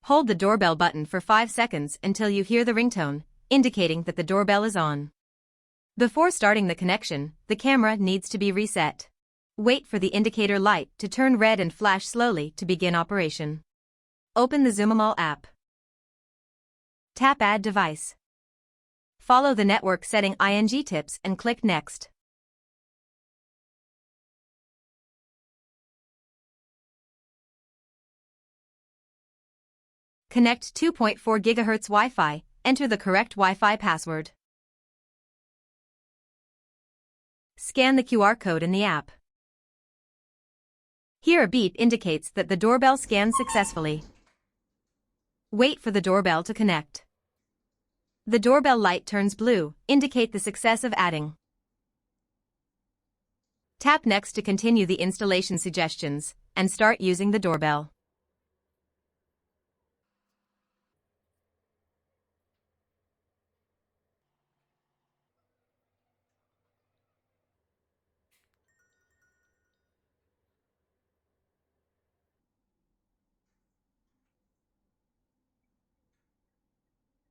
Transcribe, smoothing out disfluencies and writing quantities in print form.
Hold the doorbell button for 5 seconds until you hear the ringtone, indicating that the doorbell is on. Before starting the connection, the camera needs to be reset. Wait for the indicator light to turn red and flash slowly to begin operation. Open the ZUMIMALL app. Tap Add Device. Follow the network setting tips and click Next. Connect 2.4 GHz Wi-Fi, enter the correct Wi-Fi password. Scan the QR code in the app. Here a beep indicates that the doorbell scanned successfully. Wait for the doorbell to connect. The doorbell light turns blue, indicate the success of adding. Tap Next to continue the installation suggestions, and start using the doorbell.